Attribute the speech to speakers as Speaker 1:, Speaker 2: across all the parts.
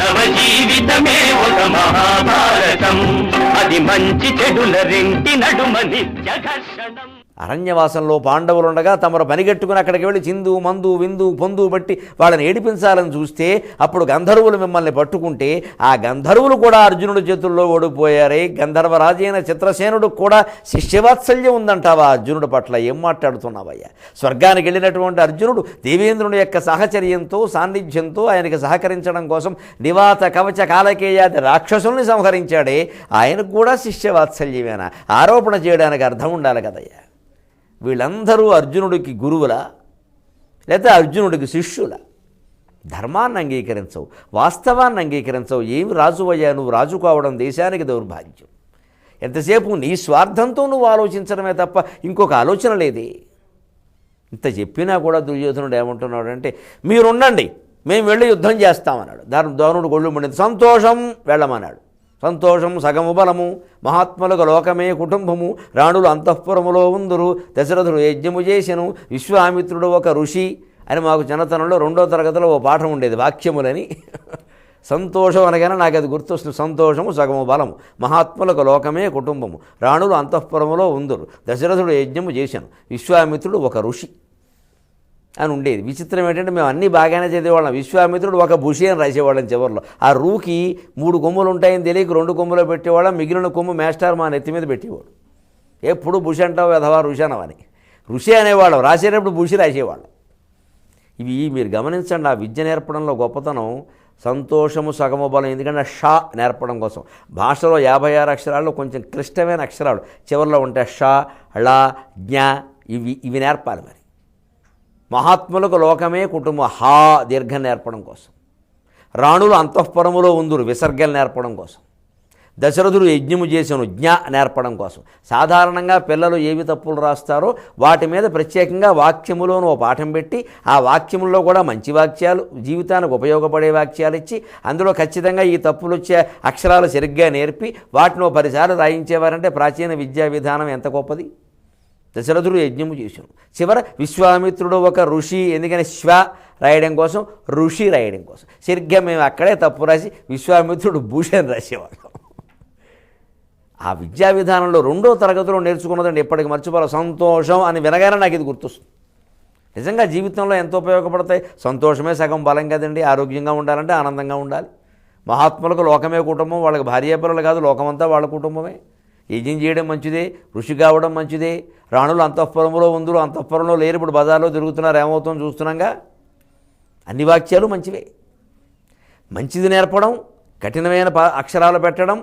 Speaker 1: మానవ జీవితమే ఒక మహాభారతం, అది మంచి చెడుల రెంటి నడుమ నిత్య ఘర్షణం.
Speaker 2: అరణ్యవాసంలో పాండవులుండగా తమరు పనిగట్టుకుని అక్కడికి వెళ్ళి చిందు మందు విందు పొందు బట్టి వాళ్ళని ఏడిపించాలని చూస్తే అప్పుడు గంధర్వులు మిమ్మల్ని పట్టుకుంటే ఆ గంధర్వులు కూడా అర్జునుడి చేతుల్లో ఓడిపోయారే. గంధర్వరాజైన చిత్రసేనుడు కూడా శిష్యవాత్సల్యం ఉందంటావా అర్జునుడి పట్ల? ఏం మాట్లాడుతున్నావయ్యా? స్వర్గానికి వెళ్ళినటువంటి అర్జునుడు దేవేంద్రుని యొక్క సహచర్యంతో సాన్నిధ్యంతో ఆయనకి సహకరించడం కోసం నివాత కవచ కాలకేయాది రాక్షసుల్ని సంహరించాడే, ఆయనకు కూడా శిష్యవాత్సల్యమేనా? ఆరోపణ చేయడానికి అర్థం ఉండాలి కదయ్యా. వీళ్ళందరూ అర్జునుడికి గురువులా లేకపోతే అర్జునుడికి శిష్యులా? ధర్మాన్ని అంగీకరించవు, వాస్తవాన్ని అంగీకరించవు. ఏమి రాజువయ్యా నువ్వు? రాజు కావడం దేశానికి దౌర్భాగ్యం. ఎంతసేపు నీ స్వార్థంతో నువ్వు ఆలోచించడమే తప్ప ఇంకొక ఆలోచన లేదే. ఇంత చెప్పినా కూడా దుర్యోధనుడు ఏమంటున్నాడంటే, మీరుండండి మేము వెళ్ళి యుద్ధం చేస్తామన్నాడు. ద్రోణుడు గొళ్ళు మండింది. సంతోషం, వెళ్ళమన్నాడు. సంతోషం సగము బలము, మహాత్ములకు లోకమే కుటుంబము, రాణులు అంతఃపురములో ఉందురు, దశరథుడు యజ్ఞము చేసెను, విశ్వామిత్రుడు ఒక ఋషి అని మాకు చిన్నతనంలో 2వ తరగతిలో ఓ పాఠం ఉండేది, వాక్యములని. సంతోషం అనగానే నాకు అది గుర్తొస్తుంది. సంతోషము సగము బలము, మహాత్ములకు లోకమే కుటుంబము, రాణులు అంతఃపురములో ఉందురు, దశరథుడు యజ్ఞము చేశాను, విశ్వామిత్రుడు ఒక ఋషి అని ఉండేది. విచిత్రం ఏంటంటే మేము అన్నీ బాగానే చదివేవాళ్ళం. విశ్వామిత్రుడు ఒక భుషి అని రాసేవాళ్ళం చివరిలో. ఆ రూకి 3 కొమ్ములు ఉంటాయని తెలియక 2 కొమ్ములు పెట్టేవాళ్ళం, మిగిలిన కొమ్ము మేస్టార్ మా నెత్తి మీద పెట్టేవాడు. ఎప్పుడు భుషి అంటావు అథవా ఋషి అనవని. ఋషి అనేవాళ్ళం, రాసేటప్పుడు భుషి రాసేవాళ్ళం. ఇవి మీరు గమనించండి. ఆ విద్య నేర్పడంలో గొప్పతనం సంతోషము సగము బలం. ఎందుకంటే షా నేర్పడం కోసం భాషలో 56 అక్షరాల్లో కొంచెం క్లిష్టమైన అక్షరాలు చివరిలో ఉంటాయి. షా, ళ, జ్ఞ ఇవి నేర్పాలి. మరి మహాత్ములకు లోకమే కుటుంబం, హా దీర్ఘం నేర్పడం కోసం, రాణులు అంతఃపురములో ఉందురు విసర్గలు నేర్పడం కోసం, దశరథుడు యజ్ఞము చేసెను జ్ఞ నేర్పడం కోసం. సాధారణంగా పిల్లలు ఏవి తప్పులు రాస్తారో వాటి మీద ప్రత్యేకంగా వాక్యములోను ఓ పాఠం పెట్టి ఆ వాక్యముల్లో కూడా మంచి వాక్యాలు, జీవితానికి ఉపయోగపడే వాక్యాలు ఇచ్చి అందులో ఖచ్చితంగా ఈ తప్పులు వచ్చే అక్షరాలు సరిగ్గా నేర్పి వాటిని 10 సార్లు రాయించేవారంటే ప్రాచీన విద్యా విధానం ఎంత గొప్పది. దశరథుడు యజ్ఞము చేశాను. చివర విశ్వామిత్రుడు ఒక ఋషి, ఎందుకని శ్వ రాయడం కోసం, ఋషి రాయడం కోసం. సరిగ్గా మేము అక్కడే తప్పు రాసి విశ్వామిత్రుడు భూషణ్ రాసేవాళ్ళం. ఆ విద్యా విధానంలో 2వ తరగతిలో నేర్చుకున్నదండి ఎప్పటికి మర్చిపోవాలి. సంతోషం అని వినగానే నాకు ఇది గుర్తొస్తుంది. నిజంగా జీవితంలో ఎంతో ఉపయోగపడతాయి. సంతోషమే సగం బలం కదండి. ఆరోగ్యంగా ఉండాలంటే ఆనందంగా ఉండాలి. మహాత్ములకు లోకమే కుటుంబం, వాళ్ళకి భార్యాపిల్లలు కాదు, లోకమంతా వాళ్ళ కుటుంబమే. యజ్ఞం చేయడం మంచిదే, ఋషి కావడం మంచిదే, రాణులు అంతఃపురంలో ఉందరు, అంతఃపురంలో లేరు, ఇప్పుడు బజార్లో తిరుగుతున్నారు, ఏమవుతుందో చూస్తున్నాగా. అన్ని వాక్యాలు మంచివే. మంచిది నేర్పడం, కఠినమైన అక్షరాలు పెట్టడం,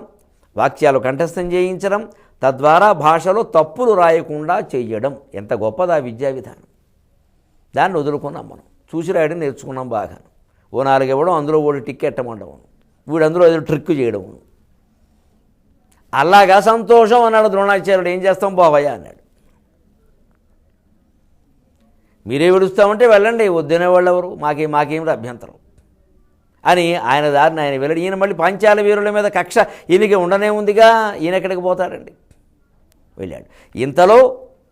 Speaker 2: వాక్యాలు కంఠస్థం చేయించడం, తద్వారా భాషలో తప్పులు రాయకుండా చేయడం ఎంత గొప్పది ఆ విద్యా విధానం. దాన్ని వదులుకున్నాం మనం. చూసి రాయడం నేర్చుకున్నాం బాగా. ఓ 4 ఇవ్వడం, అందులో ఓడి టిక్ ఎట్టమండడం, వీడు అందులో ఏదో ట్రిక్ చేయడం. అలాగా సంతోషం అన్నాడు ద్రోణాచార్యుడు. ఏం చేస్తాం బావయ్య అన్నాడు. మీరే విడుస్తామంటే వెళ్ళండి, వద్దనే వాళ్ళు ఎవరు, మాకేమిటి అభ్యంతరం అని ఆయన దారిని ఆయన వెళ్ళాడు. ఈయన మళ్ళీ పాంచాల వీరుల మీద కక్ష ఈయనకి ఉండనే ఉందిగా, ఈయన ఎక్కడికి పోతాడండి, వెళ్ళాడు. ఇంతలో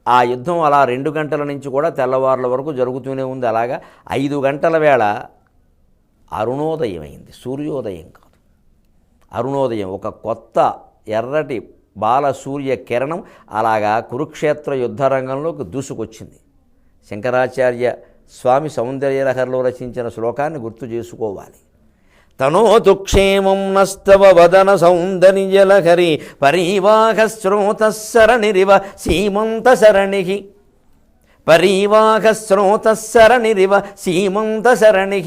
Speaker 2: ఆ యుద్ధం అలా 2 గంటల నుంచి కూడా తెల్లవారుల వరకు జరుగుతూనే ఉంది. అలాగా 5 గంటల వేళ అరుణోదయం అయింది. సూర్యోదయం కాదు, అరుణోదయం. ఒక కొత్త ఎర్రటి బాల సూర్య కిరణం అలాగా కురుక్షేత్ర యుద్ధరంగంలోకి దూసుకొచ్చింది. శంకరాచార్య స్వామి సౌందర్యలహరిలో రచించిన శ్లోకాన్ని గుర్తు చేసుకోవాలి. తనోతు క్షేమం నస్తవ వదన సౌందర్యలహరి పరీవాహ స్రోతస్సరణిరివ సీమంత సరణి, పరీవాహ స్రోతస్సరణిరివ సీమంత సరణి,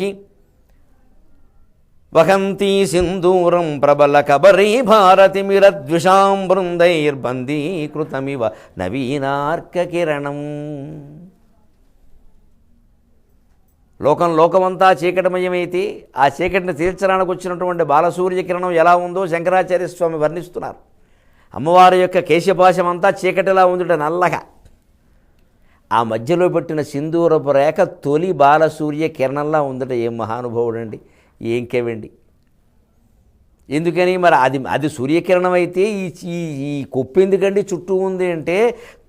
Speaker 2: వహంతి సింధూరం ప్రబల కబరీ భారతిమిరద్విషాం బృందైర్బందీకృతమివ నవీనార్క కిరణం. లోకమంతా చీకటిమయమైతే ఆ చీకటిని తీర్చడానికి వచ్చినటువంటి బాలసూర్య కిరణం ఎలా ఉందో శంకరాచార్య స్వామి వర్ణిస్తున్నారు. అమ్మవారి యొక్క కేశపాశమంతా చీకటిలా ఉందిట నల్లగా. ఆ మధ్యలో పెట్టిన సింధూరపు రేఖ తొలి బాలసూర్య కిరణంలా ఉందట. ఏం మహానుభావుడండి, ఏం కేవండి. ఎందుకని మరి అది సూర్యకిరణం అయితే ఈ కొప్పు ఎందుకండి చుట్టూ ఉంది అంటే,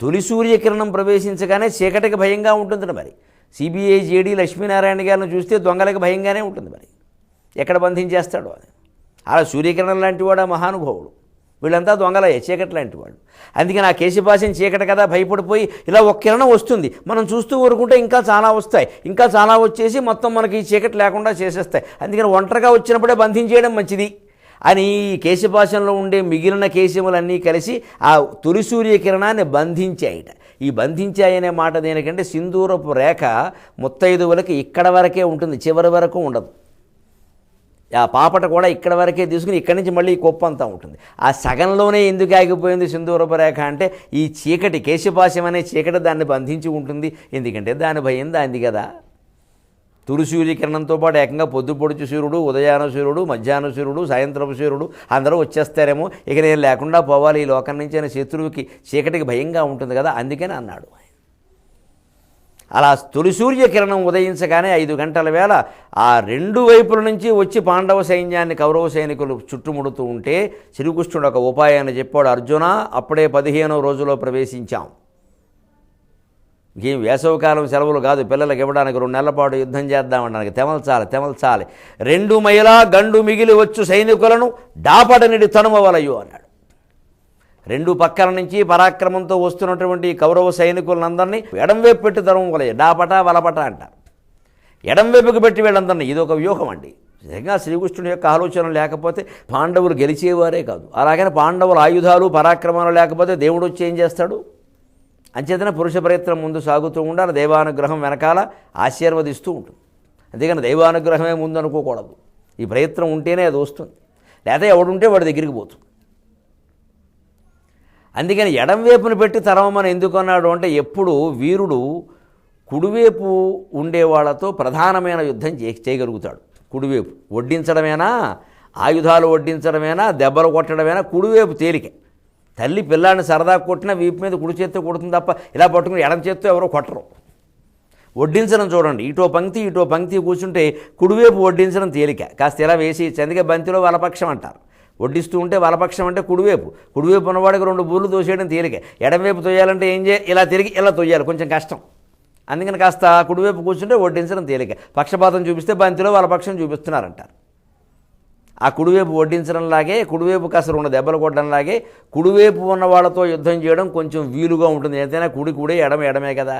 Speaker 2: తొలి సూర్యకిరణం ప్రవేశించగానే చీకటికి భయంగా ఉంటుంది. మరి సిబిఐ జేడీ లక్ష్మీనారాయణ గారిని చూస్తే దొంగలకు భయంగానే ఉంటుంది. మరి ఎక్కడ బంధించేస్తాడు అని. అలా సూర్యకిరణం లాంటి వాడు మహానుభావుడు, వీళ్ళంతా దొంగలయ్యే చీకటి లాంటి వాళ్ళు. అందుకని ఆ కేశపాశం చీకటి కదా భయపడిపోయి ఇలా ఒక కిరణం వస్తుంది, మనం చూస్తూ ఊరుకుంటే ఇంకా చాలా వస్తాయి, ఇంకా చాలా వచ్చేసి మొత్తం మనకి ఈ చీకటి లేకుండా చేసేస్తాయి. అందుకని ఒంటరిగా వచ్చినప్పుడే బంధించేయడం మంచిది అని ఈ కేశపాశంలో ఉండే మిగిలిన కేశములన్నీ కలిసి ఆ తొలి సూర్యకిరణాన్ని బంధించాయిట. ఈ బంధించాయనే మాట దేనికంటే సింధూరపు రేఖ ముత్తైదువులకి ఇక్కడ వరకే ఉంటుంది, చివరి వరకు ఉండదు. ఆ పాపట కూడా ఇక్కడ వరకే తీసుకుని ఇక్కడి నుంచి మళ్ళీ కొప్పు అంతా ఉంటుంది. ఆ సగంలోనే ఎందుకు ఆగిపోయింది సింధూరపు రేఖ అంటే ఈ చీకటి కేశపాశం అనే చీకటి దాన్ని బంధించి ఉంటుంది. ఎందుకంటే దాని భయం దాంది కదా. తొలి సూర్యకిరణంతో పాటు ఏకంగా పొద్దుపొడుచు సూర్యుడు, ఉదయాన సూర్యుడు, మధ్యాహ్న సూర్యుడు, సాయంత్రపు సూర్యుడు అందరూ వచ్చేస్తారేమో, ఇక నేను లేకుండా పోవాలి ఈ లోకం నుంచి అనే శత్రువుకి చీకటికి భయంగా ఉంటుంది కదా, అందుకని అన్నాడు. అలా తొలి సూర్యకిరణం ఉదయించగానే 5 గంటల వేళ ఆ 2 వైపుల నుంచి వచ్చి పాండవ సైన్యాన్ని కౌరవ సైనికులు చుట్టుముడుతూ ఉంటే శ్రీకృష్ణుడు ఒక ఉపాయాన్ని చెప్పాడు. అర్జున, అప్పుడే 15వ రోజులో ప్రవేశించాం. ఇంకేం వేసవకాలం సెలవులు కాదు, పిల్లలకి ఇవ్వడానికి 2 నెలల పాటు యుద్ధం చేద్దామనడానికి తెమల్చాలి. 2 మైలా గండు మిగిలి వచ్చు సైనికులను డాపడనిడి తనుమవలయు అన్నాడు. 2 పక్కల నుంచి పరాక్రమంతో వస్తున్నటువంటి కౌరవ సైనికులందరినీ ఎడంవైపు పెట్టి తరుమవలయు, డాపట వలపట అంటారు. ఎడంవైపుకి పెట్టి వీళ్ళందరినీ, ఇది ఒక వ్యూహం అండి. నిజంగా శ్రీకృష్ణుడి యొక్క ఆలోచన లేకపోతే పాండవులు గెలిచేవారే కాదు. అలాగని పాండవుల ఆయుధాలు పరాక్రమాలు లేకపోతే దేవుడు వచ్చి ఏం చేస్తాడు? అంచేతన పురుష ప్రయత్నం ముందు సాగుతూ ఉండాలి, దైవానుగ్రహం వెనకాల ఆశీర్వదిస్తూ ఉంటుంది. అంతేగాని దైవానుగ్రహమే ముందు అనుకోకూడదు. ఈ ప్రయత్నం ఉంటేనే అది వస్తుంది, లేదా ఎవడుంటే వాడి దగ్గరికి పోతుంది. అందుకని ఎడంవైపును పెట్టి తరమని ఎందుకు అన్నాడు అంటే ఎప్పుడు వీరుడు కుడివైపు ఉండేవాళ్లతో ప్రధానమైన యుద్ధం చేయగలుగుతాడు. కుడివైపు వడ్డించడమేనా, ఆయుధాలు వడ్డించడమేనా, దెబ్బలు కొట్టడమేనా, కుడివైపు తేలిక. తల్లి పిల్లాన్ని సరదా కొట్టినా వీపు మీద కుడి చేత్తో కొడుతుంది తప్ప ఇలా పట్టుకుని ఎడం చేత్తో ఎవరో కొట్టరు. వడ్డించడం చూడండి, ఇటో పంక్తి కూర్చుంటే కుడివైపు వడ్డించడం తేలిక, కాస్త ఇలా వేసి అందుకే బంతిలో వలపక్షం అంటారు. వడ్డిస్తూ ఉంటే వలపక్షం అంటే కుడివైపు ఉన్నవాడికి 2 బూర్లు తోసేయడం తేలిక. ఎడంవైపు తోయాలంటే ఏం చేయాలి? ఇలా తిరిగి ఇలా తోయాలి, కొంచెం కష్టం. అందుకని కాస్త కుడివైపు కూర్చుంటే వడ్డించడం తేలిక. పక్షపాతం చూపిస్తే బంతిలో వలపక్షం చూపిస్తున్నారంటారు. ఆ కుడివైపు వడ్డించడంలాగే కుడివైపు కాస్త 2 దెబ్బలు కొట్టడంలాగే కుడివైపు ఉన్న వాళ్ళతో యుద్ధం చేయడం కొంచెం వీలుగా ఉంటుంది. ఎంతైనా కుడి ఎడమే కదా,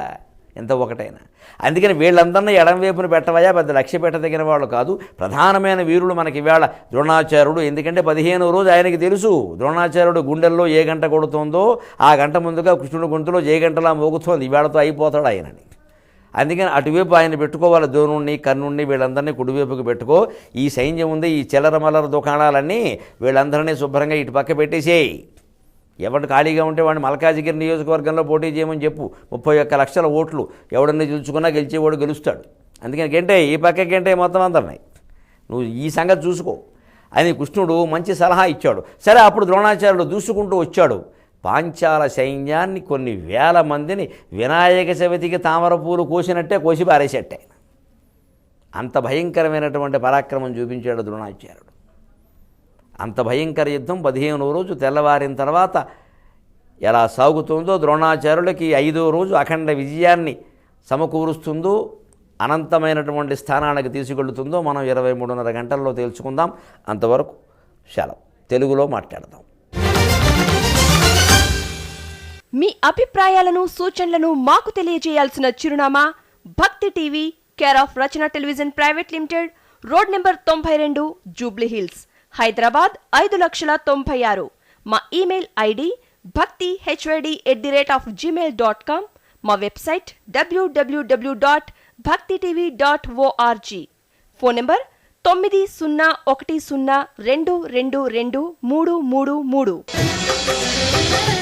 Speaker 2: ఎంత ఒకటైనా. అందుకని వీళ్ళందరినీ ఎడం వైపున పెట్టవయా, పెద్ద లక్ష్య పెట్టదగిన వాళ్ళు కాదు. ప్రధానమైన వీరుడు మనకి ఇవాళ ద్రోణాచార్యుడు. ఎందుకంటే 15వ రోజు ఆయనకి తెలుసు ద్రోణాచార్యుడు గుండెల్లో ఏ గంట కొడుతుందో ఆ గంట ముందుగా కృష్ణుడి గొంతులో ఏ గంటలా మోగుతోంది, ఇవాళతో అయిపోతాడు ఆయనని. అందుకని అటువైపు ఆయన పెట్టుకోవాలి, ద్రోణుణ్ణి కర్ణుణ్ణి వీళ్ళందరినీ కుడివైపుకి పెట్టుకో. ఈ సైన్యం ఉంది, ఈ చిల్లర మల్లర దుకాణాలన్నీ వీళ్ళందరినీ శుభ్రంగా ఇటు పక్క పెట్టేసేయి. ఎవడు ఖాళీగా ఉంటే వాడిని మల్కాజిగిరి నియోజకవర్గంలో పోటీ చేయమని చెప్పు. 31 లక్షల ఓట్లు ఎవడన్నా గెలుచుకున్నా గెలిచేవాడు గెలుస్తాడు. అందుకని గంటే ఈ పక్కకేంటే మొత్తం అందరినాయి, నువ్వు ఈ సంగతి చూసుకో అని కృష్ణుడు మంచి సలహా ఇచ్చాడు. సరే, అప్పుడు ద్రోణాచార్యుడు దూసుకుంటూ వచ్చాడు. పాంచాల సైన్యాన్ని కొన్ని వేల మందిని వినాయక చవితికి తామర పూలు కోసినట్టే కోసి పారేసేట్టే. అంత భయంకరమైనటువంటి పరాక్రమం చూపించాడు ద్రోణాచార్యుడు. అంత భయంకర యుద్ధం 15వ రోజు తెల్లవారిన తర్వాత ఎలా సాగుతుందో, ద్రోణాచార్యులకి 5వ రోజు అఖండ విజయాన్ని సమకూరుస్తుందో, అనంతమైనటువంటి స్థానానికి తీసుకెళ్తుందో మనం 23:30 గంటల్లో తేల్చుకుందాం. అంతవరకు సెలవు. తెలుగులో మాట్లాడదాం.
Speaker 3: మీ అభిప్రాయాలను సూచనలను మాకు తెలియజేయాల్సిన చిరునామా భక్తి TV, care of Rachana television private limited, road number 92, Jubilee hills, Hyderabad 5,96,000. మా ఇమెయిల్ ఐడి bhakti@gmail.com. మా వెబ్సైట్ www.bhaktitv.org. Phone number 901012223333.